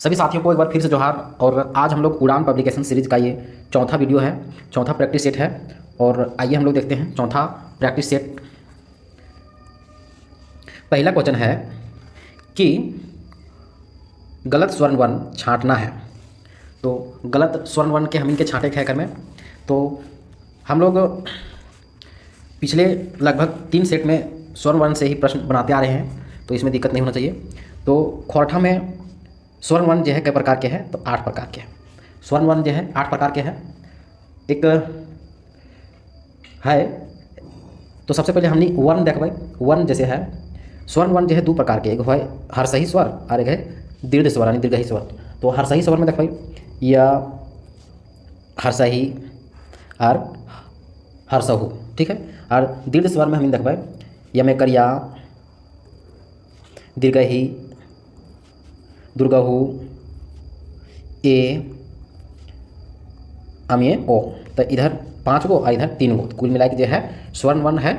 सभी साथियों को एक बार फिर से जोहार। और आज हम लोग उड़ान पब्लिकेशन सीरीज का ये चौथा वीडियो है, चौथा प्रैक्टिस सेट है। और आइए हम लोग देखते हैं चौथा प्रैक्टिस सेट। पहला क्वेश्चन है कि गलत स्वर्ण वर्ण छांटना है। तो गलत स्वर्ण वर्ण के हम इनके छांटे खे कर में, तो हम लोग पिछले लगभग 3 सेट में स्वर्ण वर्ण से ही प्रश्न बनाते आ रहे हैं, तो इसमें दिक्कत नहीं होना चाहिए। तो खोरठा में स्वर्ण वर्ण जो है कई प्रकार के हैं, तो 8 प्रकार के हैं। स्वर्ण वर्ण जो है 8 प्रकार के हैं। एक है, तो सबसे पहले हमने वर्ण देखबै। वर्ण जैसे है, स्वर्ण वर्ण जो है 2 प्रकार के, एक है हर्षही स्वर और एक है दीर्घ स्वर यानी दीर्घही स्वर। तो हर्षही स्वर में देखबै या हर्षही और हर्षहु, ठीक है। और दीर्घ स्वर में हम देखबै यमे करिया, दीर्घही, दुर्गहु, ए, अमे ओ। तो इधर 5 गो और इधर 3 गो, कुल मिला के जो है स्वर्ण वर्ण है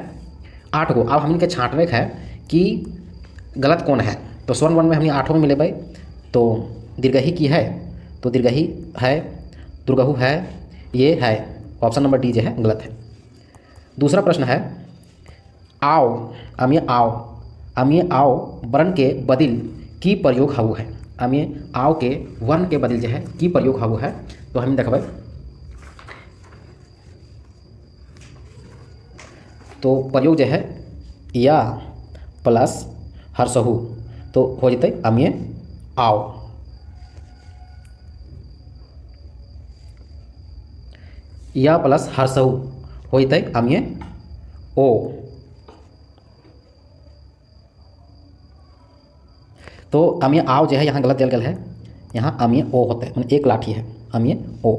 8 गो। अब हम इनके छांटने है कि गलत कौन है। तो स्वर्ण वर्ण में हमने 8 में मिले भाई। तो दीर्घही की है, तो दीर्घही है, दुर्गहु है, ये है। ऑप्शन नंबर डी जो है गलत है। दूसरा प्रश्न है आओ, अमे आओ, अमे आओ वर्ण के बदिल की प्रयोग हाउ है। अमे आओ के वर्ण के बदिल जो है की प्रयोग हाउ है। तो हम देखबै, तो प्रयोग जो है या प्लस हर्षहु, तो हो जते अमे आओ। या प्लस हर्षहु हो जते अमे ओ। तो अमे आओ जो है यहाँ गलत दिया गया है, यहाँ अमे ओ होते हैं, एक लाठी है अमे ओ।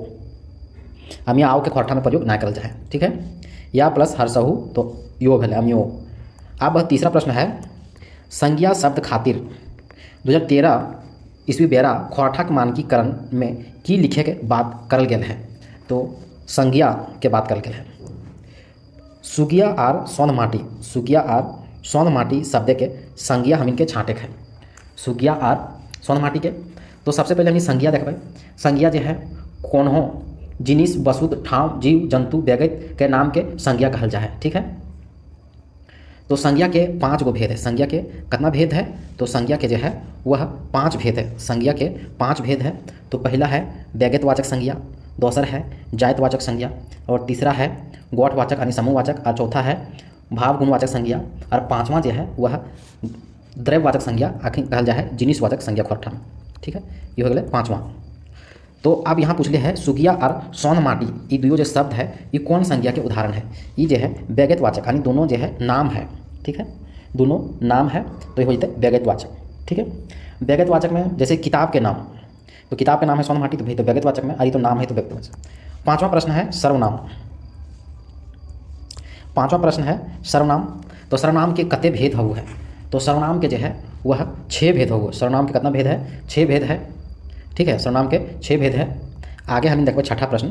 अमे आओ के खोरठा में प्रयोग ना करल जाए, ठीक है। या प्लस हर्षहु तो यो भले अम्यो। अब तीसरा प्रश्न है संज्ञा शब्द खातिर 2013 ईस्वी बेरा खोरठा के मानकीकरण में की लिखे के बात करल गेल है। तो संज्ञा के बात करल गेल है। सुगिया और सौंध माटी, सुगिया और सौंध माटी शब्द के संज्ञा हम इनके छाँटे हैं। सुगिया और सौंध माटी के, तो सबसे पहले हम संज्ञा देखबै। संज्ञा जो है कोनो जिनिस, वस्तु, ठाव, जीव, जंतु, व्यक्ति के नाम के संज्ञा कहल जाए, ठीक है। तो संज्ञा के 5 गो भेद है। संज्ञा के कितना भेद है, तो संज्ञा के जो है वह 5 भेद है। संज्ञा के 5 भेद है। तो पहला है व्यक्तिवाचक संज्ञा, दूसरा है जातिवाचक संज्ञा, और तीसरा है गौठवाचक यानी समूहवाचक, और चौथा है भावगुणवाचक संज्ञा, और 5वां जो है वह द्रव्यवाचक संज्ञा आखिर कहल जाए जिनिसवाचक संज्ञा खोरठा में, ठीक है। ये हो गया 5वां। तो अब यहाँ पूछले है सुगिया और सौंध माटी, ये दुयो जो शब्द है ये कौन संज्ञा के उदाहरण है। ये जो है व्यक्तिवाचक यानी दोनों जो है नाम है, ठीक है, दोनों नाम है, तो ये हो जाता है व्यक्तिवाचक, ठीक है। व्यक्तिवाचक में जैसे किताब के नाम, तो किताब के नाम है सौंध माटी, तो भाई तो व्यक्तिवाचक में, अरे तो नाम है तो व्यक्तिवाचक। 5वां प्रश्न है सर्वनाम। 5वां प्रश्न है सर्वनाम। तो सर्वनाम के कते भेद हु है। तो सर्वनाम के जो है वह 6 भेद हो। सर्वनाम के कितना भेद है, 6 भेद है, ठीक है। सर्वनाम के 6 भेद है। आगे हम देखो छठा प्रश्न,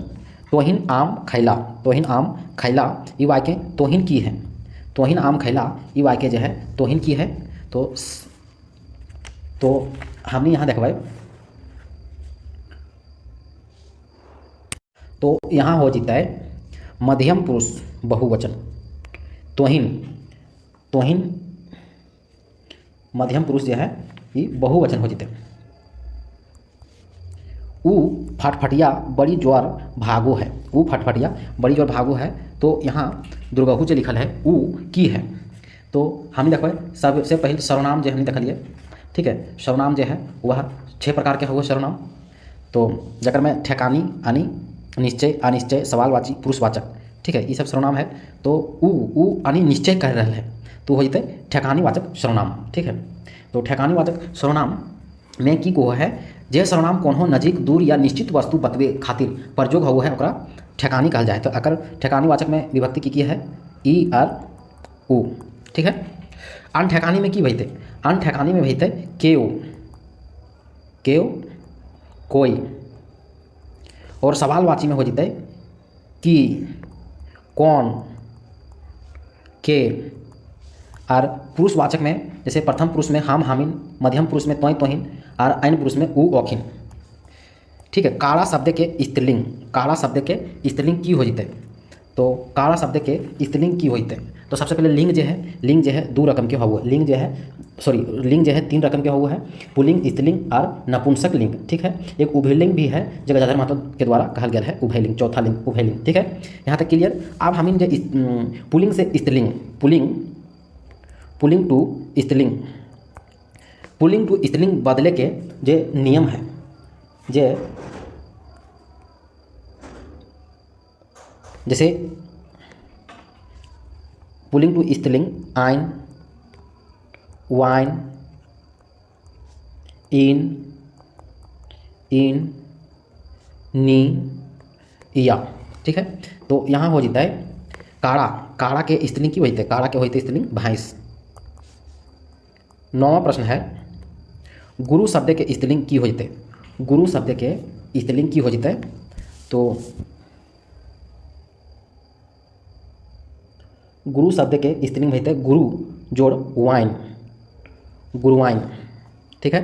तोहिन आम खैला, तोहिन आम खैला ई वाक्य तोहिन की है। तोहिन आम खैला ई वाक्य जो है तोहिन की है। तो हमने यहाँ देखबै, तो यहाँ हो जाता है मध्यम पुरुष बहुवचन। तोहिन, तोहिन मध्यम पुरुष जो है ये बहुवचन हो जाते हैं। ऊ फटफटिया बड़ी जोर भागो है। ऊ फटफटिया बड़ी जोर भागो है। तो यहाँ दुर्गहु जो लिखल है ऊ की है। तो हम देखो सबसे पहले सर्वनाम जो हमने देखलिए, ठीक है। सर्वनाम जो है वह 6 प्रकार के हुए सर्वनाम। तो जकर में ठेकानी यानी निश्चय, अनिश्चय, सवालवाची, पुरुषवाचक, ठीक है, ये सब सर्वनाम है। तो ऊ यानी निश्चय कह रहा है, तो हो जाते ठेकानीवाचक सर्वनाम, ठीक है। तो ठेकानीवाचक सर्वनाम में की को है जे सर्वनाम कोनो नजीक, दूर या निश्चित वस्तु बतवे खातिर प्रयोग हुआ है ओकरा ठेकानी कहल जाए। तो अगर ठेकानीवाचक में विभक्ति की है ई और ऊ, ठीक है। अनठेकानी में की भइते, अनठेकानी में भइते केओ, केओ कोई, और सवालवाची में हो जाते कि, कौन, के। और पुरुषवाचक में जैसे प्रथम पुरुष में हम, हामिन, मध्यम पुरुष में त्वई त्वहिन और ऐन पुरुष में उ औखिन। ठीक है। काड़ा शब्द के स्त्रीलिंग, काड़ा शब्द के स्त्रीलिंग की हो जते, तो काड़ा शब्द के स्त्रीलिंग की होते। तो सबसे पहले लिंग जो है 2 रकम के हुआ, लिंग जो है 3 रकम के हुआ है, पुल्लिंग, स्त्रीलिंग और नपुंसक लिंग। ठीक है। एक उभयलिंग भी है जो गजाधर महतो के द्वारा कहल गया है, उभयलिंग, चौथा लिंग उभयलिंग। ठीक है, यहाँ तक क्लियर। अब हम जो पुल्लिंग से स्त्रीलिंग, पुल्लिंग टू स्त्रीलिंग, पुल्लिंग टू स्त्रीलिंग बदले के जो नियम है, जे जैसे पुल्लिंग टू स्त्रीलिंग आइन, वाइन, इन, नी, या। ठीक है। तो यहाँ हो जाता है काड़ा, काड़ा के स्त्रीलिंग की होते है, काड़ा के होते स्त्रीलिंग भैंस। 9वां प्रश्न है गुरु शब्द के स्त्रीलिंग की हो जाते, गुरु शब्द के स्त्रीलिंग की हो जाता है। तो गुरु शब्द के स्त्रीलिंग होते हैं गुरु जोड़ वाइन, गुरुवाइन। ठीक है।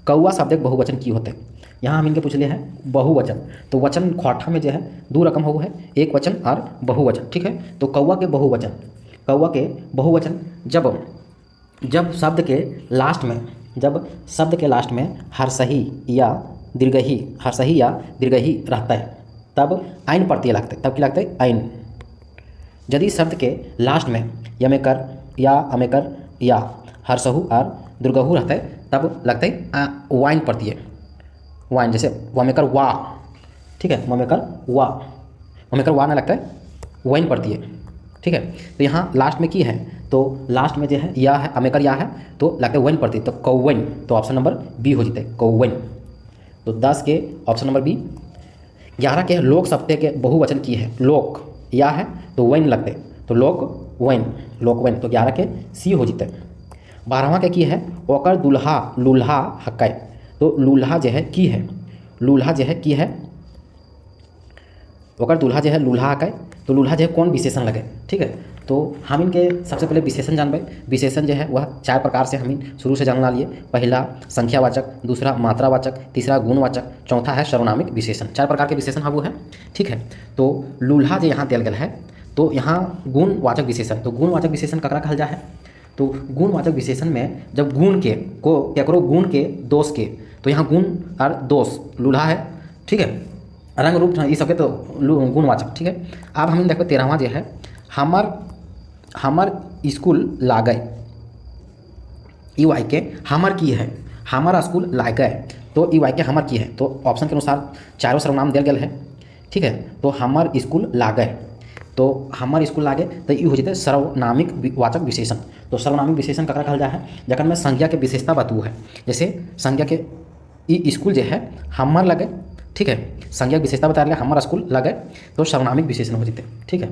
कौआ शब्द के बहुवचन की होते हैं, यहाँ हम इनके पूछ लिए हैं बहुवचन। तो वचन ख्वाठा में जो है 2 रकम हो है, एक वचन और बहुवचन। ठीक है। तो कौआ के बहुवचन जब शब्द के लास्ट में हर्षही या दीर्घही रहता है तब आइन प्रत्यय लगता है, तब क्या लगता है आइन। यदि शब्द के लास्ट में यमेकर या अमेकर या हर्षहु और दीर्घहु रहता है तब लगता है वाइन प्रत्यय, वाइन। जैसे वमेकर वा, ठीक है, वमेकर वा ना लगता है वाइन प्रत्यय। ठीक है। तो यहाँ लास्ट में की है, तो लास्ट में जो है या है, अमेकर या है, तो लगता है वाइन प्रत्यय, तो कौवन। तो ऑप्शन नंबर बी हो जाता है कौवन। तो 10 के ऑप्शन नंबर बी। 11 के लोक शब्द के बहुवचन की है, लोक या है तो वैन लगते, तो लोक वैन, तो 11 के सी हो जाते। 12वां के की है ओकर दुल्हा लूल्हा हकै, तो लूल्हा जो है की है, ओकर दुल्हा जो है लूल्हा हकै, तो लूल्हा जो है कौन विशेषण लगे। ठीक है। तो हम इनके सबसे पहले विशेषण जानबे। विशेषण जो है वह 4 प्रकार से हम शुरू से जानना लिए। पहला संख्यावाचक, दूसरा मात्रावाचक, तीसरा गुणवाचक, चौथा है सर्वनामिक विशेषण। 4 प्रकार के विशेषण वो है। ठीक है। तो लूल्हा जो यहाँ दिया गया है, तो यहाँ गुणवाचक विशेषण, तो गुणवाचक विशेषण ककरा कहल जा है, तो गुणवाचक विशेषण में जब गुण के को केकरो गुण के दोष के, तो यहाँ गुण और दोष लूल्हा है। ठीक है। रंग रूप ये सबके तो गुणवाचक। ठीक है। अब हम देखो 13वां जो है हमर स्कूल लागय, ई वाई के हमर की है, हमर स्कूल लागय, तो ई वाई के हमर की है, तो ऑप्शन के अनुसार चारों सर्वनाम दिया गया है। ठीक है। तो हमर स्कूल लागय, तो हमर स्कूल लागे, तो ये हो जाते सर्वनामिक वाचक विशेषण। तो सर्वनामिक विशेषण ककरा कहल जा है, जखन में संज्ञा के विशेषता बतू है। जैसे संज्ञा के ई स्कूल जो है हमर लगे, ठीक है, संज्ञा की विशेषता बता रहे हमर स्कूल लगे, तो सर्वनामिक विशेषण हो जाते। ठीक है।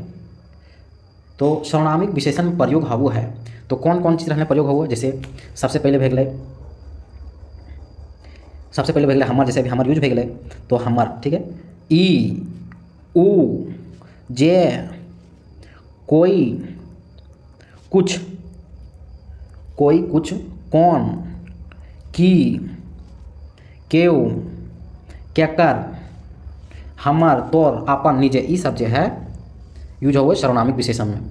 तो सर्वनामिक विशेषण प्रयोग हवो है, तो कौन कौन चीज़ रहने प्रयोग हुआ। जैसे सबसे पहले भे गए हमर, जैसे अभी हमर यूज भे गए, तो हमर। ठीक है। ई उ जे कोई कुछ कौन की केव केकर हमर तोर अपन निजे, ई सब जो है यूज हो सर्वनामिक विशेषण में।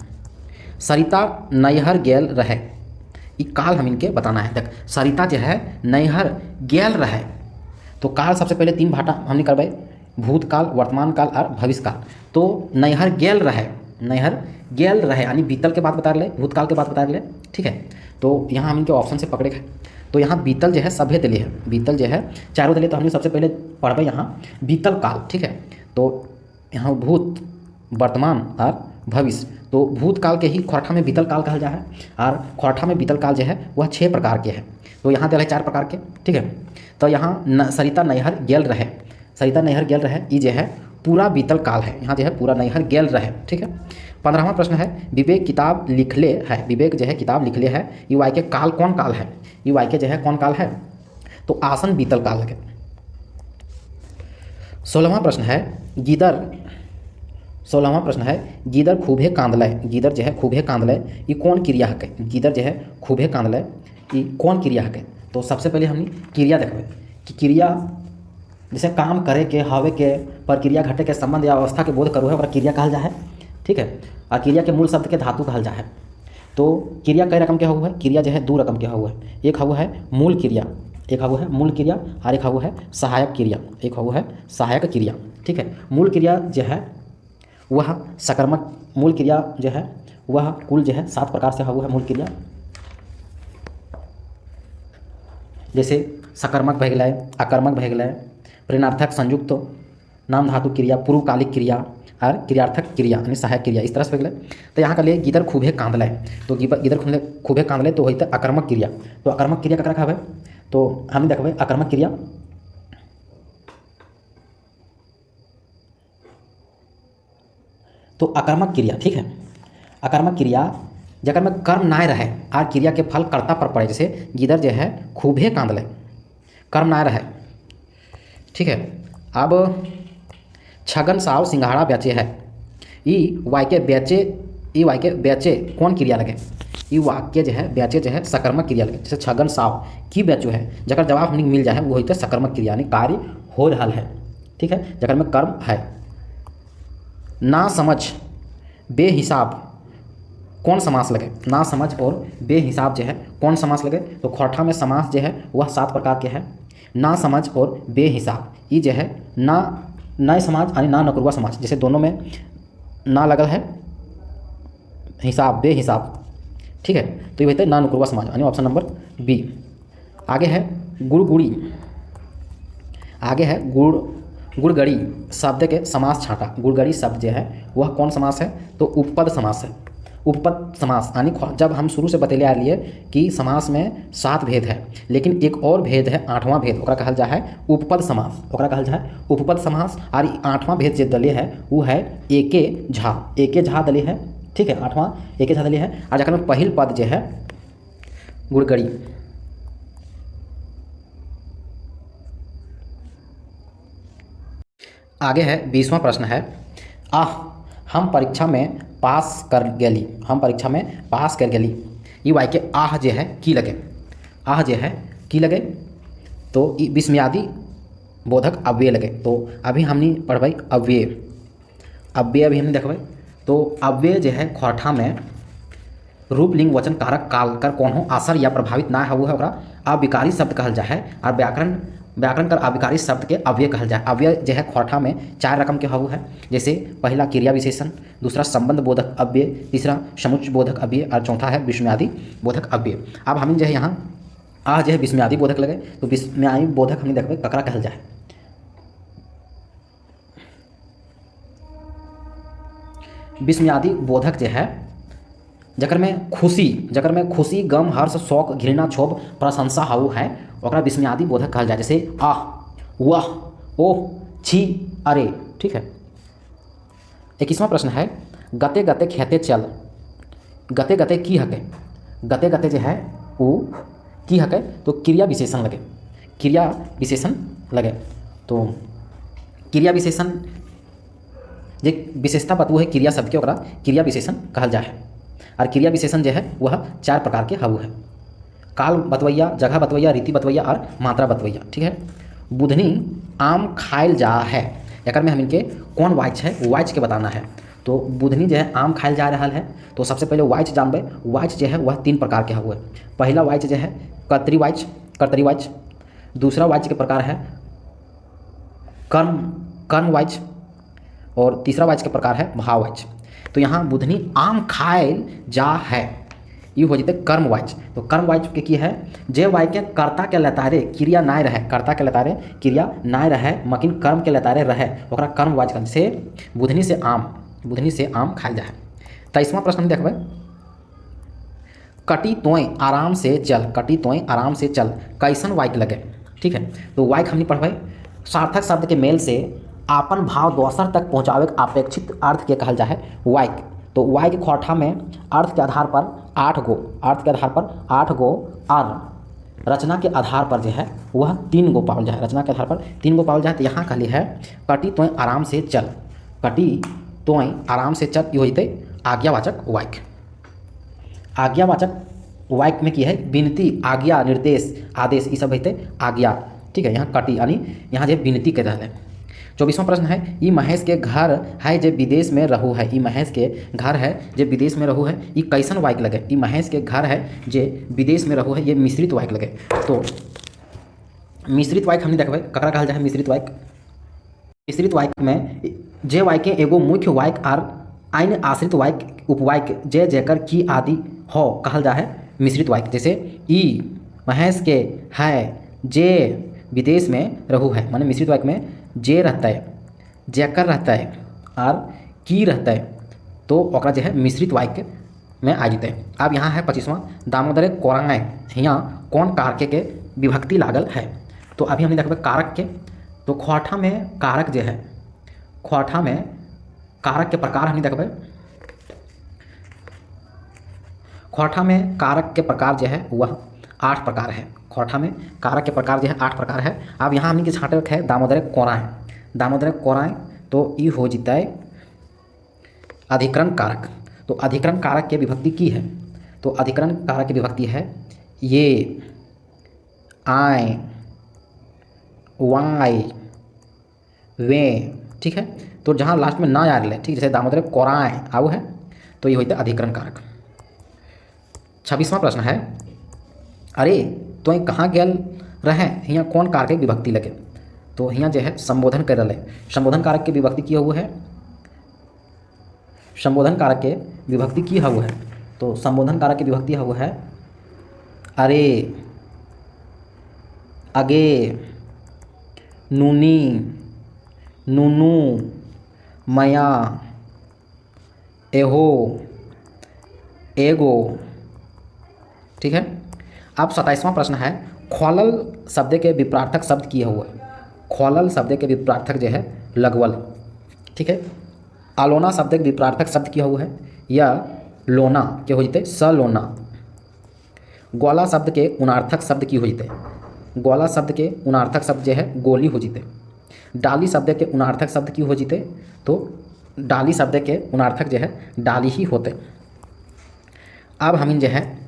सरिता नैहर गेल रहे, ये काल हम इनके बताना है। देख सरिता जो है नैहर गेल रहे, तो काल सबसे पहले 3 भाटा हमने करवाए, भूतकाल, वर्तमान काल और भविष्य काल। तो नैहर गेल रहे यानी बीतल के बात बता रहे, भूतकाल के बात बता रहे। ठीक है। तो यहाँ हम इनके ऑप्शन से पकड़े गए, तो यहाँ बीतल जो है सभ्य दिले है, बीतल जो है चारों दिले, तो हमने सबसे पहले पढ़बे यहाँ बीतल काल। ठीक है। तो यहाँ भूत, वर्तमान और भविष्य, तो भूतकाल के ही खोरठा में बीतल काल कहल जा है, और खोरठा में बीतल काल जो है वह 6 प्रकार के है, तो यहाँ दिया है 4 प्रकार के। ठीक है। तो यहाँ सरिता नैहर गेल रहे, ये जो है पूरा बीतल काल है, यहाँ जो है पूरा नैहर गेल रहे। ठीक है। 15वां प्रश्न है विवेक किताब लिखले है, विवेक जो है किताब लिखले है, ई वाई के काल कौन काल है, ई वाई के जो है कौन काल है, तो आसन बीतल काल है। 16वां प्रश्न है गीदर खूबे कांदलय, गीदर जो है खूबे कांदलय, ये कौन क्रिया है, गीदर जो है खूबे कांदलय, ये कौन क्रिया है, तो सबसे पहले हमने क्रिया देखबे कि क्रिया जैसे काम करे के, हवे के, प्रक्रिया घटे के, संबंध या अवस्था के बोध करो है, ओकरा क्रिया कहल जा है। ठीक है, और क्रिया के मूल शब्द के धातु कहल जा है। तो क्रिया कई रकम के हुआ है, क्रिया जो है दो रकम के हुआ है। एक हुआ है मूल क्रिया, एक हुआ है मूल क्रिया, और एक हुआ है सहायक क्रिया, एक हुआ है सहायक क्रिया। ठीक है, मूल क्रिया जो है वह सकर्मक, मूल क्रिया जो है वह कुल जो है 7 प्रकार से हुआ है मूल क्रिया। जैसे सकर्मक भै गए, अकर्मक भै गए, प्रेरणार्थक, संयुक्त, नाम धातु क्रिया, पूर्वकालिक क्रिया और क्रियार्थक क्रिया यानी सहायक क्रिया, इस तरह से भै गए। तो यहाँ का लिए गिदर खूबे कांदले, तो गिदर खूबे कांदले तो होता अकर्मक क्रिया। तो अकर्मक क्रिया ककरा कहबै, तो हम देखबै अकर्मक क्रिया तो अकर्मक क्रिया। ठीक है, अकर्मक क्रिया जकर में कर्म ना रहे और क्रिया के फल कर्ता पर पड़े, जैसे गिदर जो है खूबे कांदले, कर्म ना रहे। ठीक है, अब छगन साव सिंघाड़ा बेचे है, ई वाक्य बेचे कौन क्रिया लगे, ई वाक्य जो है बेचे जो है सकर्मक क्रिया लगे। जैसे छगन साव की बेचो है, जकर जवाब हमने मिल जाए वो होता है सकर्मक क्रिया यानी कार्य हो रहा है। ठीक है, जकर में कर्म है। ना समझ बेहिसाब कौन समास लगे, ना समझ और बेहिसाब जो है कौन समास लगे, तो खोरठा में समास जो है वह 7 प्रकार के हैं। ना समझ और बेहिसाब, ये जो है ना नए समाज यानी ना नकुरवा समाज, जैसे दोनों में ना लगल है, हिसाब बेहिसाब। ठीक है, तो ये होता है ना नकुरवा समाज यानी ऑप्शन नंबर बी। आगे है गुड़गुड़ी, आगे है गुड़गड़ी शब्द के समास छाटा। गुड़गड़ी शब्द जो है वह कौन समास है, तो उपपद समास है। उपपद समास यानी जब हम शुरू से बतैले आ लिए कि समास में 7 भेद है, लेकिन एक और भेद है 8वां भेद, ओकरा कहल जा है उपपद समास, ओकरा कहल जा है उपपद समास। और 8वां भेद जो दले है वो है एके झा दले है। ठीक है, 8वां एके झा दले है। और जखन में पहिल पद जो है गुड़गड़ी। आगे है 20वां प्रश्न है, हम परीक्षा में पास कर गेली, हम परीक्षा में पास कर गेली, ये वाक्य आह जो है की लगे, आह जो है की लगे, तो विस्मयादि बोधक अव्यय लगे। तो अभी हमने पढ़बै अव्यय, अव्यय अभी हमने देखबै। तो अव्यय जो है खोरठा में रूप लिंग वचन कारक काल कर कौन हो आसर या प्रभावित ना हुआ है, ओकरा अविकारी शब्द कहल जा है। और व्याकरण कर अविकारी शब्द के अव्यय कहल जाए। अव्यय जो है खोरठा में 4 रकम के हुआ है, जैसे पहला क्रिया विशेषण, दूसरा संबंध बोधक अव्यय, तीसरा समुच्चय बोधक अव्यय और चौथा है विस्मयादि बोधक अव्यय। अब हम जो है यहाँ जो है विस्मयादि बोधक लगे, तो विस्मयादि बोधक हमने देखबै ककरा कहल जाए। विस्मयादि बोधक जो है जकर में खुशी गम हर्ष शौक घृणा क्षोभ प्रशंसा हाउ है, ओकरा विस्मयादि बोधक कहल जाए। जैसे आह वाह ओह छी अरे। ठीक है, 21वां प्रश्न है, गते गते खेते चल, गते गते की हके, गते गते जो है वो की हके, तो क्रिया विशेषण लगे, क्रिया विशेषण लगे। तो क्रिया विशेषण जे विशेषता बतबू है क्रिया शब्द के, ओकरा क्रिया विशेषण कहल जाए। और क्रिया विशेषण जो है वह 4 प्रकार के हाउ है, काल बतवैया, जगह बतवैया, रीति बतवैया और मात्रा बतवैया। ठीक है, बुधनी आम खाइल जा है, एक में हम इनके कौन वाइच है वाइच के बताना है। तो बुधनी जो है आम खाइल जा रहा है, तो सबसे पहले वाइच जानबे। वाइच जो है वह 3 प्रकार के हुए। पहला वाइच जो है कर्तरी वाइच, दूसरा वाइच के प्रकार है कर्म वाइच, और तीसरा वाइच के प्रकार है भाव वाइच। तो यहाँ बुधनी आम खाइल जा है, ये हो जाते कर्म वाइच। तो कर्म वाइच के की है, जे वाक्य कर्ता के लतारे क्रिया नाय रहे, कर्ता के लतारे क्रिया नाय रहे मकिन कर्म के लतारे रहे, ओकरा कर्म वाइच कहल। से बुधनी से आम खाइल जा है। 23वां प्रश्न में देखबै, कटी तोय आराम से चल, कैसन वाक्य लगे। ठीक है, तो वाक्य हमने पढ़बै सार्थक शब्द के मेल से आपन भाव दोसर तक पहुँचावे के अपेक्षित अर्थ के कहल जाए वाक्य। तो वाक्य खोरठा में अर्थ के आधार पर 8 गो और रचना के आधार पर जो है वह 3 गो पावल जाए, रचना के आधार पर 3 गो पावल जाए। तो यहाँ कहली है कटी तोय आराम से चल, कटी तोय आराम से चल, ये हो जते आज्ञावाचक वाक्य। आज्ञावाचक वाक्य में की है विनती, आज्ञा, निर्देश, आदेश, ये सब होते आज्ञा। ठीक है, यहाँ कटी यानी यहाँ जो विनती के रहल है। 24वां प्रश्न है ई महेश के घर है जे विदेश में रहू है। ई महेश के घर है जे विदेश में रहू है, ई कैसन वाक्य लगे? ई महेश के घर है जे विदेश में रहू है, ये मिश्रित वाक्य लगे। तो मिश्रित वाक्य हमने देखबै ककरा कहल जाए मिश्रित वाक्य। मिश्रित वाक्य में जे वाक्य एगो मुख्य वाक्य आर अन्य आश्रित वाक्य उपवाक्य जे जेकर की आदि हो कहल जा है मिश्रित वाक्य। जैसे ई महेश के है जे विदेश में रहू है, माने मिश्रित वाक्य में जे रहता है, जेकर रहता है और की रहता है, तो ओकरा जो है मिश्रित वाक्य में आ जाते हैं। अब यहाँ है 25वां दामोदर कोरांग, यहाँ कौन कारक के विभक्ति लागल है? तो अभी हमने देखा कारक के, तो ख्वाठा में कारक जो है, ख्वाठा में कारक के प्रकार हमने देखा, ख्वाठा में कारक के प्रकार जो है वह 8 प्रकार है। ख्वाठा में कारक के प्रकार जो है 8 प्रकार है। अब यहाँ हमने के छाटक है दामोदर कोरांग, दामोदर कोरांग, तो ये हो जाता है अधिकरण कारक। तो अधिकरण कारक के विभक्ति की है, तो अधिकरण कारक की विभक्ति है ये, आय, वाय, वे। ठीक है, तो जहाँ लास्ट में ना आ रहा है, ठीक, जैसे दामोदर कोरांग आऊ है, तो ये होता है अधिकरण कारक। 26वां प्रश्न है अरे तो ये कहाँ गल रहे, यहाँ कौन कारक के विभक्ति लगे? तो यहाँ जो है संबोधन कर रहे, संबोधन कारक के विभक्ति की हुआ है, संबोधन कारक के विभक्ति की हुआ है। तो संबोधन कारक की विभक्ति हुआ है अरे, अगे, नूनी, नूनू, मया, एहो, एगो। ठीक है, अब 27वां प्रश्न है ख्वालल शब्द के विप्रार्थक शब्द किए हुए। ख्वालल शब्द के विप्रार्थक जो है लगवल। ठीक है, आलोना शब्द के विप्रार्थक शब्द किया हुआ है या लोना के हो जते सलोना। ग्वाला शब्द के उनार्थक शब्द की हो जते, ग्वाला शब्द के उनार्थक शब्द जो है गोली हो जते। डाली शब्द के उनार्थक शब्द की हो जते, तो डाली शब्द के उनार्थक जो है डाली ही होते। अब हम जो है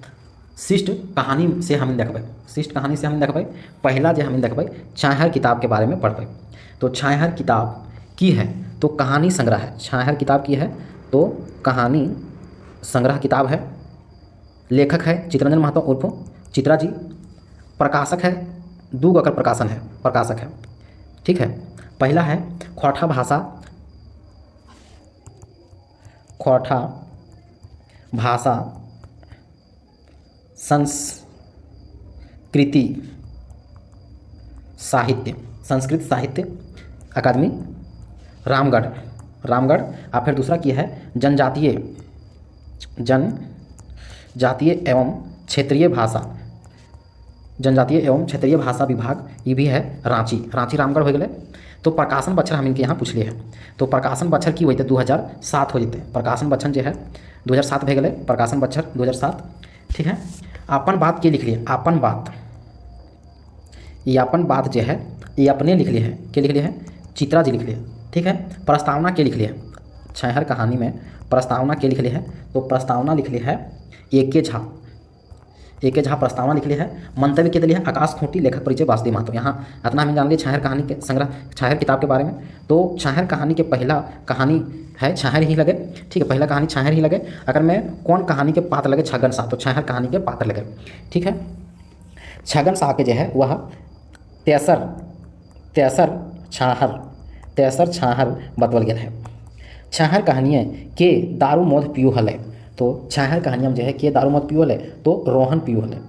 शिष्ट कहानी से हम देखबै, शिष्ट कहानी से हम देखबै पहला जो हम देखबै छाहर किताब के बारे में पढ़बै। तो छाहर किताब की है, तो कहानी संग्रह है। छाहर किताब की है, तो कहानी संग्रह किताब है। लेखक है चित्रंजन महतो उर्फ चित्रा जी। प्रकाशक है दूग अकर प्रकाशन है, प्रकाशक है। ठीक है, पहला है ख्वाठा भाषा, ख्वाठा भाषा संस्कृति साहित्य, संस्कृत साहित्य अकादमी रामगढ़, रामगढ़। और फिर दूसरा की है जनजातीय, जनजातीय एवं क्षेत्रीय भाषा, जनजातीय एवं क्षेत्रीय भाषा विभाग, ये भी है रांची, रांची रामगढ़ हो गए। तो प्रकाशन बच्छर हम इनके यहाँ पूछ लिए हैं, तो प्रकाशन बच्छर की होते 2007 हो जते। प्रकाशन बच्छर जो है 2007 हो गए, प्रकाशन बच्छर 2007। ठीक है, अपन बात के लिख लिए, अपन बात, ये अपन बात जो है ये अपने लिख लिए है, के लिख लिए है चित्रा जी लिख लिए। ठीक है, प्रस्तावना के लिख लिए, छाहर कहानी में प्रस्तावना के लिख लिए है, तो प्रस्तावना लिख लिए है एके झा, एके झा प्रस्तावना लिख लिया है। मंतव्य के लिए आकाश खूंटी, लेखक परिचय वासुदेव महतो। यहाँ इतना हम जान लिए छाहर कहानी के संग्रह, छाहर किताब के बारे में। तो छाहर कहानी के पहला कहानी है छाहर ही लगे। ठीक है, पहला कहानी छाहर ही लगे। अगर मैं कौन कहानी के पात्र लगे छगन शाह, तो छाहर कहानी के पात्र लगे। ठीक है, छगन शाह के जो है वह तेसर छाहर बतवल गया है। छाहर कहानियाँ के दारू मौत पियो हल, तो छाहर कहानियाँ में जो है के दारू मत पियो है, तो रोहन पियो है।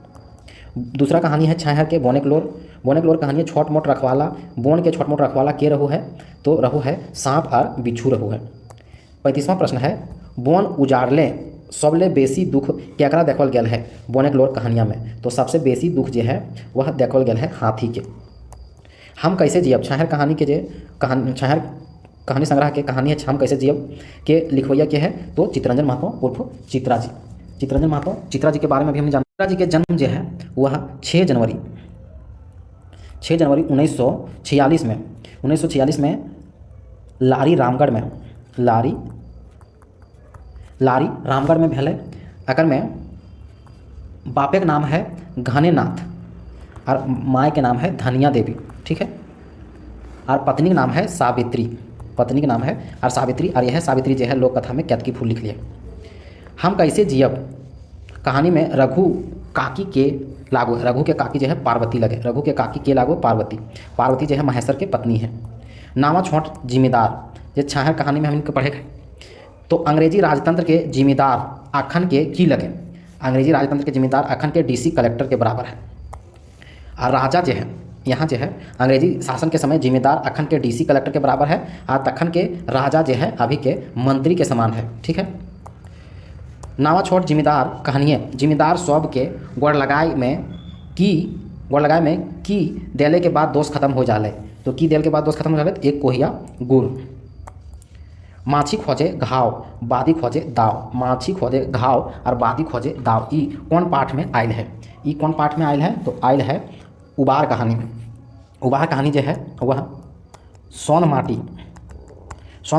दूसरा कहानी है छाहर के बोनेकलोर, बोनेकलोर कहानी छोट मोट रखवाला, बोन के छोट मोट रखवाला के रहू है, तो रहू है सांप और बिच्छू रहू है। 35वां प्रश्न है बोन उजाड़ले सबले बेसी दुख केकरा देखल गया है बोनेकलोर कहानियाँ में, तो सबसे बेसी दुख जो है वह देखल गया है हाथी के। हम कैसे जियब, छाहर कहानी के जे छाहर कहानी संग्रह के कहानी है हम कैसे जियब के लिखवैया के है, तो चित्रंजन महतो उर्फ चित्रा जी। चित्रंजन महतो चित्रा जी के बारे में भी हमने जाना। चित्रा जी के जन्म जो है वह 6 जनवरी 1946 में, 1946 में लारी रामगढ़ में, लारी रामगढ़ में भेल। अकर में बापे का नाम है घनेनाथ और माँ के नाम है धनिया देवी, ठीक है। और पत्नी का नाम है सावित्री, पत्नी का नाम है और सावित्री, और यह सावित्री जो है लोक कथा में केतकी फूल लिख लिए। हम कैसे जियब कहानी में रघु काकी के लागू है, रघु के काकी जो है पार्वती लगे, रघु के काकी के लागू पार्वती, पार्वती जो है महेश्वर के पत्नी है। नावा छोट जिम्मेदार ये छाहर कहानी में हम इनको पढ़े गए। तो अंग्रेजी राजतंत्र के जिम्मेदार अखन के की लगे, अंग्रेजी राजतंत्र के जिम्मेदार अखन के डीसी कलेक्टर के बराबर है। और राजा जो है यहाँ जो है अंग्रेजी शासन के समय जिम्मेदार अखन के डीसी कलेक्टर के बराबर है, और तखन के राजा जो है अभी के मंत्री के समान है, ठीक है। नावा छोट जिम्मेदार कहानिए जिम्मेदार सब के गोड़ लगाए में की देले के बाद दोष खत्म हो जाले, तो की देल के बाद दोष खत्म हो जाले तो एक कोहिया गुड़। माछी खोजे घाव बादी खोजे दाव, माछी खोजे घाव और बादी खोजे दाव, ई कौन पाठ में आयल है, ई कौन पाठ में आयल है, तो आयल है उबार कहानी में। उबार कहानी जो है वह सोन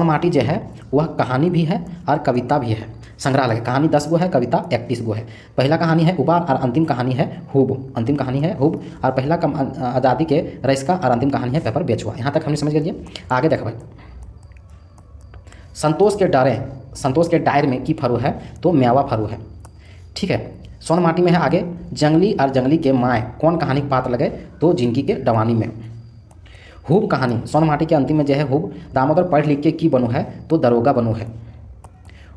माटी जो है वह कहानी भी है और कविता भी है, संग्रहालय कहानी 10 गो है, कविता 31 गो है। पहला कहानी है उबार और अंतिम कहानी है हुब, अंतिम कहानी है हुब, और पहला आज़ादी के रईस और अंतिम कहानी है पेपर बेचुआ। यहाँ तक हमने समझ गए। आगे देखो संतोष के डायर में की फरू है, तो म्यावा फरू है, ठीक है। सोन माटी में है आगे जंगली और जंगली के माए कौन कहानी के पात्र लगे, तो जिंदगी के डवानी में। हुब कहानी सोन माटी के अंतिम में जो है हुब दामोदर पढ़ लिख के की बनू है, तो दरोगा बनू है।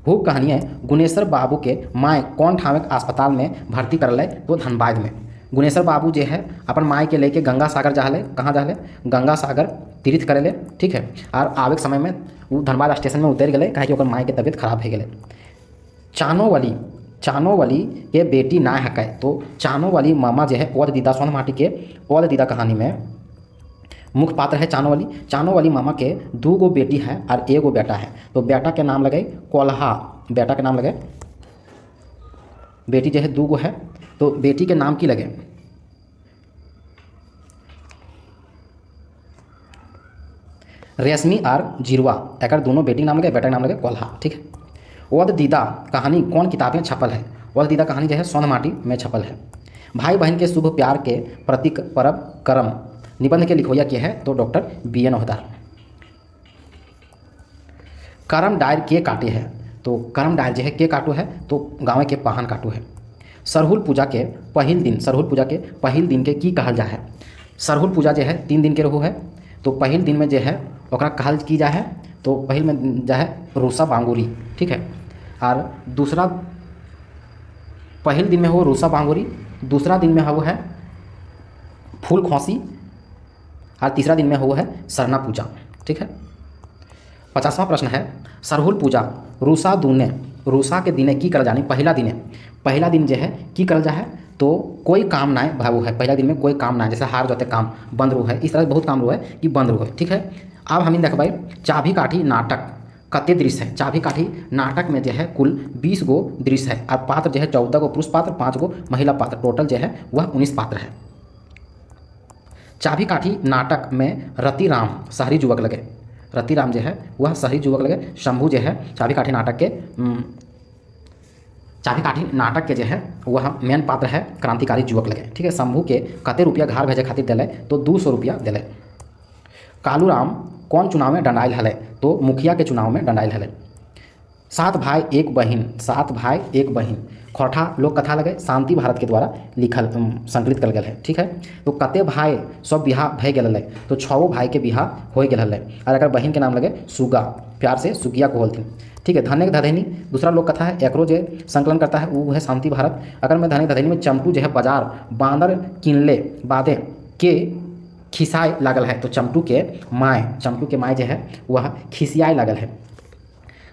हुब कहानी है गुनेश्वर बाबू के माए कौन ठावे अस्पताल में भर्ती करले, तो धनबाद में। गुनेश्वर बाबू जो है अपन माए के लेके गंगा सागर जाहले, कहाँ जाहले, गंगा सागर तीर्थ करेले, ठीक है। और आवे के समय में वो धनबाद स्टेशन में उतर गए, कहे कि ओकर माए के तबीयत खराब हो गए। चानोवली के बेटी ना हकै, तो चानोवली मामा जो है ओद दीदा सोन माटी के ओद दीदा कहानी में मुख्य पात्र है चानोवली मामा के 2 गो बेटी है और 1 गो बेटा है, तो बेटा के नाम लगे कोल्हा, बेटा के नाम लगे, बेटी जो है 2 गो है, तो बेटी के नाम की लगे रेशमी और जीरवा, एक दोनों बेटी के नाम लगे, बेटा के नाम लगे कोल्हा, ठीक है। ओद दीदा कहानी कौन किताब में छपल है, ओद दीदा कहानी जो है सोन माटी में छपल है। भाई बहन के शुभ प्यार के प्रतीक परब करम निबंध के लिखोया के है, तो डॉक्टर BN ओहदार। करम डायर के काटे है, तो करम डायर जो है के काटू है, तो गाँव के पाहन काटू है। सरहुल पूजा के पहिल दिन के की कहल जा है, सरहुल पूजा जो है 3 दिन के रहू है, तो पहिल दिन में जो है ओकरा कहल की जा है, तो पहिल में जो है रूसा बांगुरी, ठीक है। और दूसरा पहिल दिन में हो रूसा बांगुरी, दूसरा दिन में हो है फूल खोसी, और तीसरा दिन में हो है सरना पूजा, ठीक है। 50वां प्रश्न है सरहुल पूजा रूसा के दिने की करल जानी, पहला दिन जो है की करल जा है, तो कोई काम ना भावू है, पहला दिन में कोई काम ना, जैसे हार जोते काम बंद रू है, इस तरह बहुत काम रू है कि बंद रू है, ठीक है। अब हम देखबै चाभी काठी नाटक कते दृश्य है, चाभी काठी नाटक में जो है कुल 20 गो दृश्य है, और पात्र जो है 14 गो पुरुष पात्र, 5 गो महिला पात्र, टोटल जो है वह 19 पात्र है। चाभी काठी नाटक में रतिराम शहरी युवक लगे, रतिराम जो है वह शहरी युवक लगे। शंभू जो है चाभी काठी नाटक के जो है वह मेन पात्र है, क्रांतिकारी युवक लगे, ठीक है। शंभू के कते रुपया घर भेजे खातिर दिले, तो 200 रुपया दिले। कालूराम कौन चुनाव में डंडाइल हले, तो मुखिया के चुनाव में डंडाइल हले। 7 भाई 1 बहिन खोरठा लोक कथा लगे, शांति भारत के द्वारा लिखल संकलित कल गया है, ठीक है। तो कते भाई सब बिहा भय गए, तो 6 भाई के बिहा हो गए है, और अगर बहन के नाम लगे सुगा, प्यार से सुगिया को बोलती, ठीक है। धने धधैनी दूसरा लोक कथा है, एकरो जो संकलन करता है वो है शांति भारत। अगर मैं धने धधैनी में चमटू जो है बाजार बांदर किनले बादे के खिसाए लागल है, तो चमटू के माए जो है वह खिसियाए लागल है।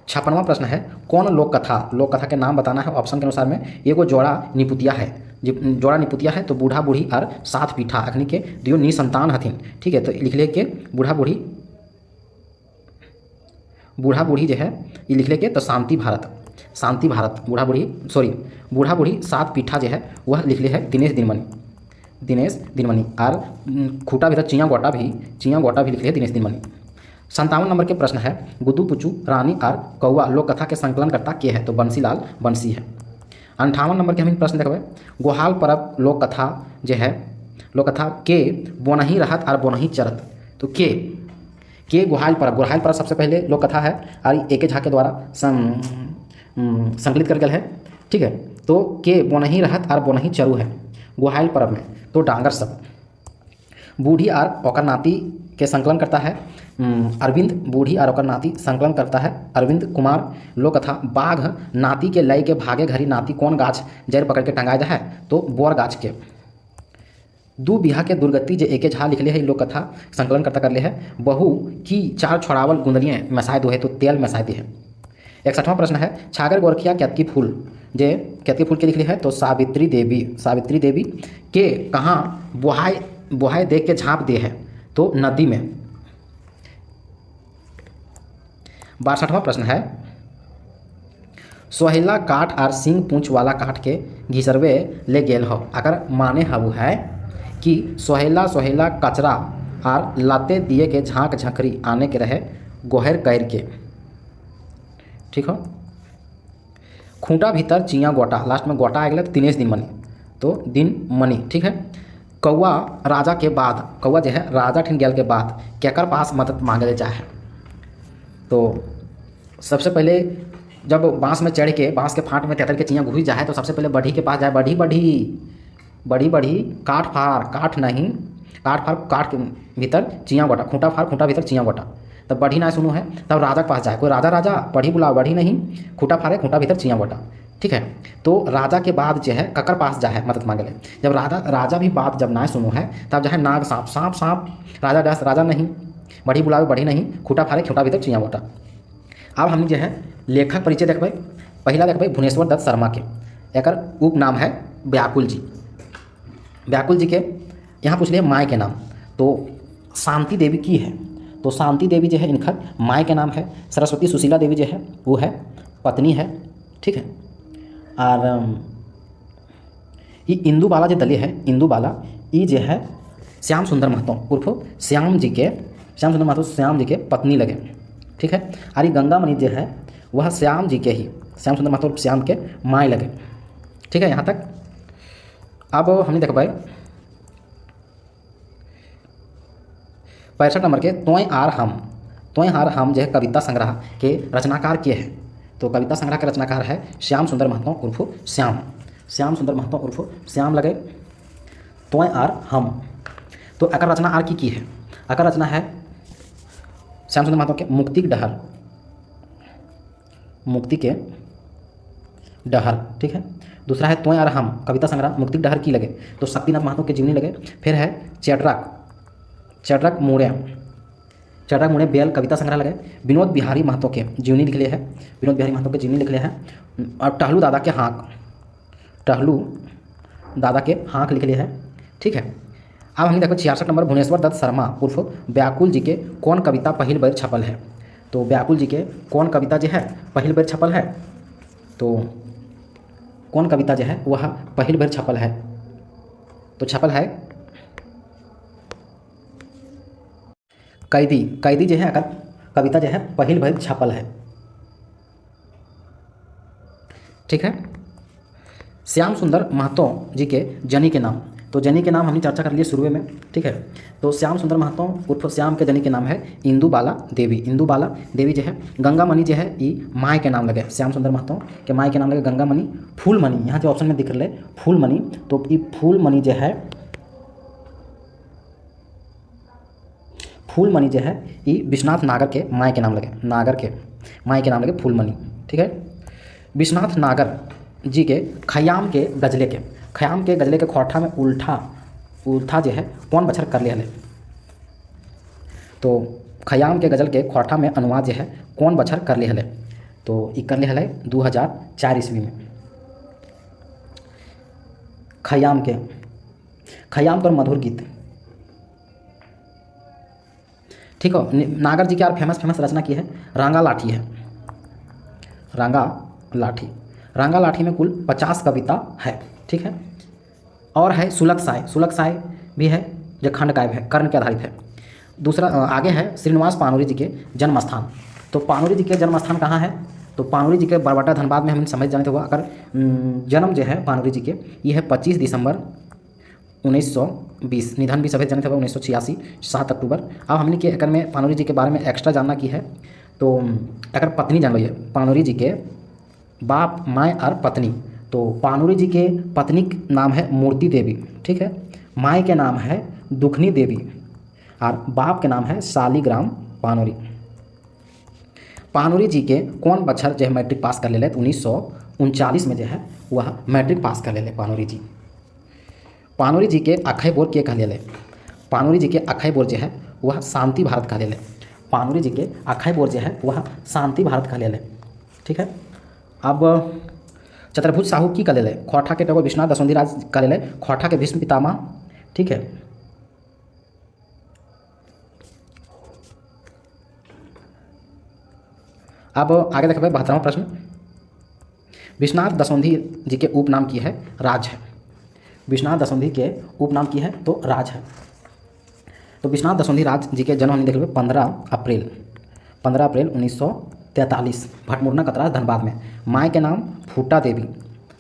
56वां प्रश्न है कौन लोक कथा के नाम बताना है, ऑप्शन के अनुसार में। एगो जोड़ा निपुतिया है, तो बूढ़ा बूढ़ी और 7 पीठा अखनी के दियो निसंतान हथिन, ठीक है। तो लिख ले के बूढ़ा बूढ़ी जो है ये लिख ले के, तो शांति भारत बूढ़ा बूढ़ी 7 पीठा जो है वह लिख ले है दिनेश दिनमणि, और खूटा भीतर चियाँ गोटा भी लिख ले दिनेश दिनमणि। 57 नंबर के प्रश्न है गुड्डू पुचू रानी और कौआ लोक कथा के संकलन करता के है, तो बंसीलाल बंसी है। 58 नंबर के हम प्रश्न देखबै गोहाल परब लोक कथा जे है लोक कथा के बोनही रहत और बोनही चरत। तो के गोहाल परब सबसे पहले लोक कथा है और एके झा के द्वारा संकलित कर गया है। ठीक है, तो के बोनही रहत और बोनही चरू है गोहाल परब में। तो डांगर सब बूढ़ी और ओकर नाती के संकलन करता है अरविंद, बूढ़ी और ओकर नाती संकलन करता है अरविंद कुमार। लोक कथा बाघ नाती के लय के भागे घरी नाती कौन गाछ जड़ पकड़ के टंगाए जा है। तो बोर गाछ के। दू बिहा के दुर्गति जे एके झा लिखले है लोक कथा संकलन करता कर ले है। बहू की चार छोड़ावल गुंदनियाँ मसाए दो है तो तेल मसाए दी है। 61वां प्रश्न है छागर गोरखिया केतकी फूल जे केतकी फूल के लिखले है। तो सावित्री देवी के कहाँ बुहाए देख के झाँप दे है। तो नदी में। 62वां प्रश्न है सोहेला काठ और सिंह पूंछ वाला काठ के घिसरवे ले गेल हो। अगर माने हबू है कि सोहेला कचरा और लाते दिए के झाँक झंकरी आने के रहे गोहर कैर के। ठीक हो। खूंटा भीतर चिया गोटा, लास्ट में गोटा आ गया तो दिनेश दिन मनी। तो दिन मनी। ठीक है। कौआ राजा के बाद, कौआ जो है राजा ठिन गेल के बाद केकर पास मदद मांगे जाए है। तो सबसे पहले जब बांस में चढ़ के बांस के फाट में तेतर के चियाँ घुस जाए तो सबसे पहले बढ़ी के पास जाए। बढ़ी काठ फाड़ काठ के भीतर चियाँ गोटा, खूंटा फाड़ खूंटा भीतर चियाँ गोटा। तब बढ़ी ना सुनो है तब राजा के पास जाए। कोई राजा बढ़ी बुलाओ, बढ़ी नहीं, खूंटा फाड़े खूंटा भीतर चियाँ गोटा। ठीक है। तो राजा के बाद जो है ककर पास जाए मदद मांगे ले। जब राजा भी बात जब ना सुनो है तब जो है नाग सांप राजा नहीं, बढ़ी बुलावे बढ़ी नहीं, खूंटा फाड़े खूंटा भीतर चियाँ गोटा। अब हम जो है लेखक परिचय देखबै। पहला देखबै भुवनेश्वर दत्त शर्मा के। एकर उपनाम है व्याकुल जी के यहाँ पूछ लिए माय के नाम। तो शांति देवी की है। तो शांति देवी जो है इनका माय के नाम है। सरस्वती सुशीला देवी जो है वो है पत्नी है। ठीक है। और ये इंदुबाला जो दलिया है, इंदुबाला ये जो है श्याम सुंदर महतो उर्फ श्याम जी के पत्नी लगे। ठीक है। और ये गंगामणि जो है वह श्याम जी के ही, श्याम सुंदर महतो श्याम के माय लगे। ठीक है यहाँ तक। अब हमने देखबै 65 नंबर के तोय आर हम जो है कविता संग्रह के रचनाकार के है। तो कविता संग्रह के रचनाकार है श्याम सुंदर महतो उर्फ श्याम लगे। तोय आर हम। तो अकर रचना आर की है। अकर रचना है श्याम सुंदर महतो के मुक्ति के डहर। ठीक है। दूसरा है तोय आर हम कविता संग्रह मुक्ति डहर की लगे। तो शक्तिनाथ महतो के जीवनी लगे। फिर है चटरक मुड़े बेल कविता संग्रह लगे। विनोद बिहारी महतो के जीवनी लिख लिए है। और टहलू दादा के हाँक लिख लिए है। ठीक है। अब हम देखो 66 नंबर भुवनेश्वर दत्त शर्मा उर्फ व्याकुल जी के कौन कविता पहिल बेर छपल है। तो व्याकुल जी के कौन कविता जो है पहिल बेर छपल है। तो कौन कविता जो है वह पहिल बेर छपल है। तो छपल है कैदी जो है अगर कविता जो है पहिल बेर छपल है। ठीक है। श्याम सुंदर महतो जी के जनी के नाम। तो जनी के नाम हमने चर्चा कर लिए शुरू में। ठीक है। तो श्याम सुंदर महतो उर्फ श्याम के जनी के नाम है इंदुबाला देवी जो है। गंगामणि जो है ये माय के नाम लगे। श्याम सुंदर महतो के माय के नाम लगे गंगामणि। फूलमणि यहाँ जो ऑप्शन में दिख रहे फूलमणि। तो ये फूलमणि जो है ये विश्वनाथ नागर के माय के नाम लगे फूलमणि। ठीक है। विश्वनाथ नागर जी के खयाम के गजले के खोरठा में उल्था जो है कौन बछर कर लिया। तो खयाम के गजल के खोरठा में अनुवाद जो है कौन बछर कर लिया। तो ये कर लिया 2004 ईस्वी में। खयाम पर मधुर गीत। ठीक हो। नागर जी की यार फेमस रचना की है रांगा लाठी है। रांगा लाठी में कुल 50 कविता है। ठीक है। और है सुलग साय भी है जो खंड काव्य है, कर्ण के आधारित है। दूसरा आगे है श्रीनिवास पानूरी जी के जन्म स्थान। तो पानूरी जी के जन्म स्थान कहाँ है। तो पानूरी जी के बरवाटा धनबाद में हम समझ जाने थे हुआ। अगर जन्म जो है पानूरी जी के ये है 25 दिसंबर 1920, निधन भी सफ़ेद जाने थे 1986 7 अक्टूबर। अब हमने के अगर में पानूरी जी के बारे में एक्स्ट्रा जानना की है तो अगर पत्नी जान लो पानूरी जी के बाप माँ और पत्नी, तो पानूरी जी के पत्नी का नाम है मूर्ति देवी, ठीक है। माँ के नाम है दुखनी देवी और बाप के नाम है शालिग्राम पानूरी। पानूरी जी के कौन बच्चर जो है मैट्रिक पास कर ले तो 1939 में जो है वह मैट्रिक पास कर ले पानूरी जी। पानूरी जी के अक्षय बोर के कह ले, पानूरी जी के अक्षय बोर जो है वह शांति भारत कह ले, पानूरी जी के अक्षय बोर जो है वह शांति भारत कह ले, ठीक है। अब चतुर्भुज साहू की कह ले, खोरठा के टगोर विश्वनाथ दसोंधी राज कह ले, खोरठा के भीष्म पितामह, ठीक है। अब आगे देखो 72वां प्रश्न, विश्वनाथ दसोंधी जी के उपनाम की है राज है, विश्वनाथ दसोंधी के उपनाम की है तो राज है। तो विश्वनाथ दसोंधी राज जी के जन्म हमने देख लो 15 अप्रैल 1943 भटमुरना कतरा धनबाद में। माँ के नाम फूटा देवी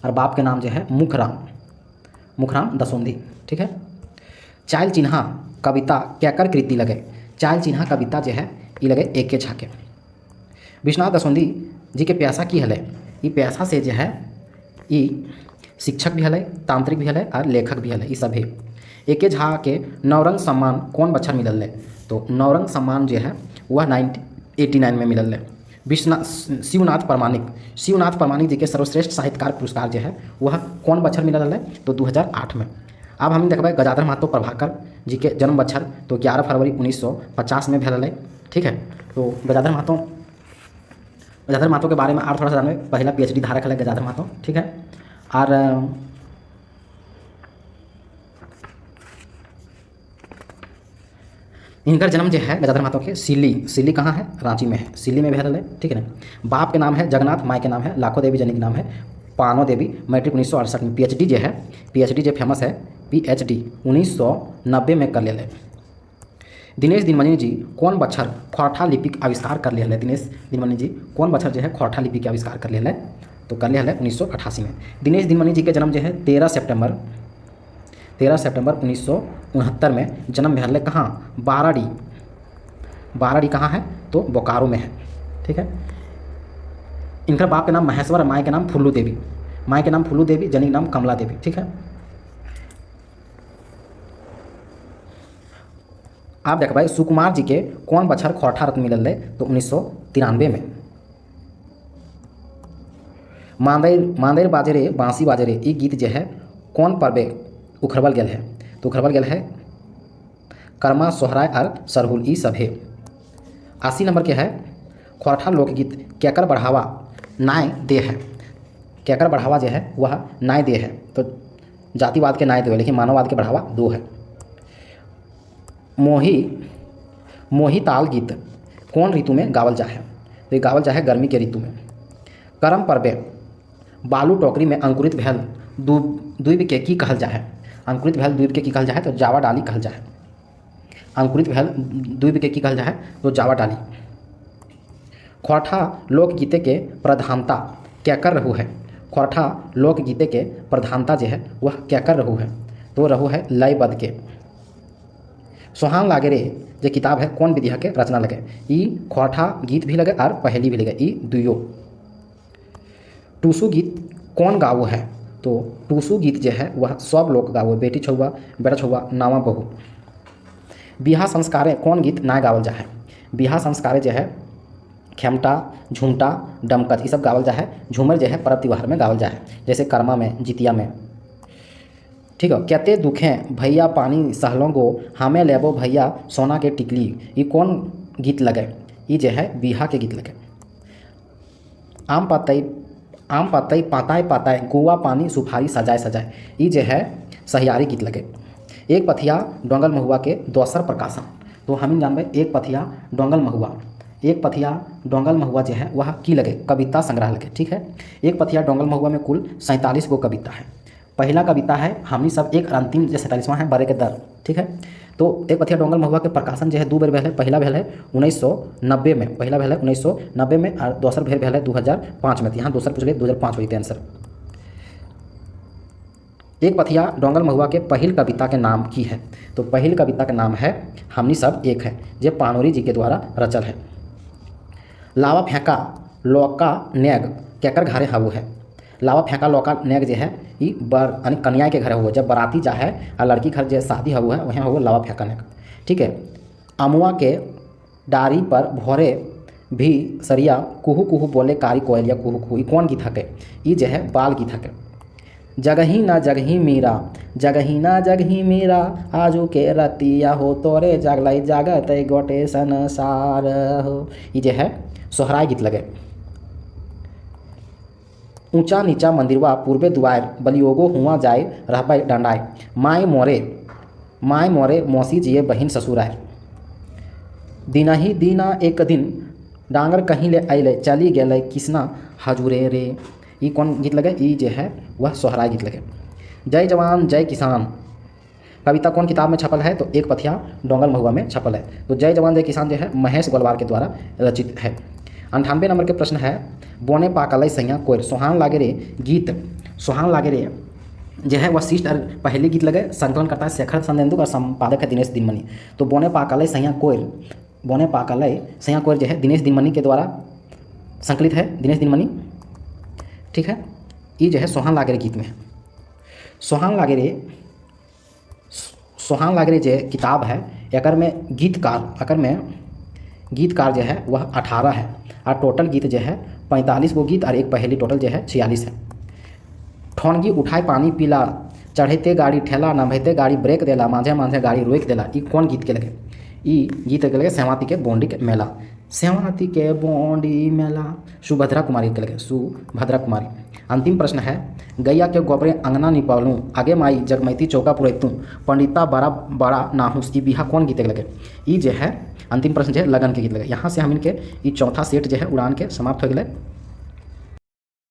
और बाप के नाम जो है मुखराम दसोंधी, ठीक है। चाइल चिन्हा कविता कैकर कृति लगे, चाइल चिन्हा कविता जो है ये लगे एके झाके। विश्वनाथ दसोंधी जी के प्यासा की हले, ये प्यासा से जो है ये शिक्षक भी हले, तांत्रिक भी हले और लेखक भी हले, ये सब है। एके झा के नवरंग सम्मान कौन बच्चर मिलल है, तो नवरंग सम्मान जो है वह 1989 में मिलल है। शिवनाथ परमाणिक जी के सर्वश्रेष्ठ साहित्यकार पुरस्कार जो है वह कौन बच्चर मिलल है, तो 2008 में। अब हम देखबे गजाधर महतो प्रभाकर जी के जन्म बच्चर तो 11 फरवरी 1950 में भेल है, ठीक है। तो गजाधर महतो के बारे में और थोड़ा सा जानवे, पहला PhD धारक है गजाधर महतो, ठीक है। और इनका जन्म जो है गजाधर महतो के सिल्ली कहाँ है, रांची में है, सिल्ली में भेल है, ठीक है ना। बाप के नाम है जगन्नाथ, माँ के नाम है लाखो देवी, जनी के नाम है पानो देवी। मैट्रिक 1968 में। PhD जो फेमस है PhD 1990 में कर ले। दिनेश दिनमणि जी कौन बच्चर खोरठा लिपि के आविष्कार कर ले, दिनेश दिनमणि जी कौन बच्चर जो है खोरठा लिपि के आविष्कार कर ले, तो कर ले 1988 में। दिनेश दिनमणि जी के जन्म जो है 13 सितंबर 1969 में जन्म भेल है। कहाँ, बाराडी कहाँ है, तो बोकारो में है, ठीक है। इनका बाप के नाम महेश्वर और माँ के नाम फुल्लू देवी, जनी के नाम कमला देवी, ठीक है। आप देख भाई सुकुमार जी के कौन बच्चर खोरठा रत्न मिलल है, तो 1993 में। मांदेर बाजे रे बाँसी बाजे रे ये गीत जो है कौन पर्वे उखरबल गेल है, तो उखरबल गेल है कर्मा सोहराय और सरहुल, ई सब है। 80 नंबर के है खोरठा लोकगीत केकर बढ़ावा नाय दे है, केकर बढ़ावा जो है वह नाय दे है, तो जातिवाद के नाय दे है लेकिन मानववाद के बढ़ावा दो है। मोही ताल गीत कौन ऋतु में गावल जा है, तो ये गावल जा है गर्मी के ऋतु में। करम पर्वे बालू टोकरी में अंकुरित भेल द्वीप के की कहल जा है, अंकुरित भेल द्वीप के की कहल जा है, तो जावा डाली कहल जा है। अंकुरित भेल द्वीप के की कहल जा है, तो जावा डाली। खोरठा लोकगीते के प्रधानता क्या कर रहू है, खोरठा लोकगीते के प्रधानता जो है वह क्या कर रहू है, तो रहू है लयबद्ध के। सोहान लागे रे जो किताब है कौन विधिया के रचना लगे, ई खोरठा गीत भी लगे और पहेली भी लगे, ई दुयो। टूसू गीत कौन गावो है, तो टूसू गीत जो है वह सब लोग गावो, बेटी छुआ बेटा छुआ नावा बहू। बिहा संस्कारे कौन गीत ना गावल जा है, बिहा संस्कारे जो है खेमटा झुमटा डमकच ये सब गावल जा है। झूमर जो है पर्व त्यौहार में गावल जा है, जैसे कर्मा में, जितिया में, ठीक है। कहते दुखें भैया पानी सहलों गो हमें लेबो भैया सोना के टिकली, ये कौन गीत लगे, ये जो है बिहा के गीत लगे। आम पतई पाताए गोवा पानी सुपारी सजाए सजाए, ये जो है सहियारी गीत लगे। एक पथिया डोंगल महुआ के दोसर प्रकाशन, तो हम जानबे एक पथिया डोंगल महुआ जो है वह की लगे, कविता संग्रह लगे, ठीक है। एक पथिया डोंगल महुआ में कुल 47 गो कविता है। पहला कविता है हमनी सब एक, अंतिम जो 47वां है बड़े के दर, ठीक है। तो एक पथिया डोंगल महुआ के प्रकाशन जो है दो बेर भेल है। पहला भेल है 1990 में, पहला भेल है 1990 में और दोसर बेर भेल है 2005 में। तो यहाँ दोसर पूछ ले 2005 होते आंसर। एक पथिया डोंगल महुआ के पहिल कविता के नाम की है। तो पहिल कविता का नाम है हमनी सब एक है, जो पानोरी जी के द्वारा रचल है। लावा फेंका लौका नेग केकर घरे हवो है। लावा फेंका लौका नेग जो है ये यानी कन्या के घर हो, जब बाराती जा है और लड़की घर जो शादी हवो है वहाँ हो लावा फेंका नेग। ठीक है। अमुआ के डारी पर भोरे भी सरिया कुहू कुहू बोले कारी कोयलिया कुहू कुहू, ये कौन गीत हके? ये जो है बाल गीत हके। जगही ना जगही मीरा, जगही ना जगही मीरा, आजू के रतिया हो तोरे जगलाई जागत गोटे संसार हो, ये जो है सोहराय गीत लगे। ऊंचा नीचा मंदिरवा पूर्वे दुआर, बलियोगो हुआ जाए रहबा डंडाए, माय मोरे मौसी जिए बहिन ससुराय। दीना ही दीना एक दिन डांगर कहीं ले अले, चली गए किसना हजूरे रे, ये कौन गीत लगे? ये जो है वह सोहराय गीत लगे। जय जवान जय किसान कविता कौन किताब में छपल है? तो एक पथिया डोंगल महुआ में छपल है। तो जय जवान जय किसान जो है महेश गोलवार के द्वारा रचित है। 98 नंबर के प्रश्न है बोने पाकलई सैया कोयर, सोहान लागे रे गीत, सोहान लागे रे जो है वह शिष्ट और पहले गीत लगे। संकलन करता है शेखर संदेन्दु और संपादक है दिनेश दिनमणि। तो बोने पाकलई सैया कोयर, बोने पाकलई सैया कोयर जो है दिनेश दिनमणि के द्वारा संकलित है, दिनेश दिनमणि। ठीक है। ये जो है सोहान लागे रे गीत में है। सोहान लागे रे जो किताब है एकर में गीतकार जो है वह 18 है और टोटल गीत जो है 45 गो गीत और एक पहेली, टोटल जो है 46 है। ठोनगी उठाए पानी पीला, चढ़ते गाड़ी ठेला, नभते गाड़ी ब्रेक देला, मांझे मांझे गाड़ी रोक देला, ये कौन गीत के लगे? ये गीत के लगे सेवाती के बोंडी के मेला, सेवाती के बोंडी मेला, सुभद्रा कुमारी के लगे, सुभद्रा कुमारी। अंतिम प्रश्न है गैया के गोबरे अंगना निपलूँ, आगे माई जगमैती चौका पुरैतूँ, पंडिता बड़ा बड़ा नाहूस, ई बिहा कौन गीत के लगे? ये जो है अंतिम प्रश्न जो है लगन के गीत लगे। यहाँ से हम इनके ये चौथा सेट जो है उड़ान के समाप्त हो गए।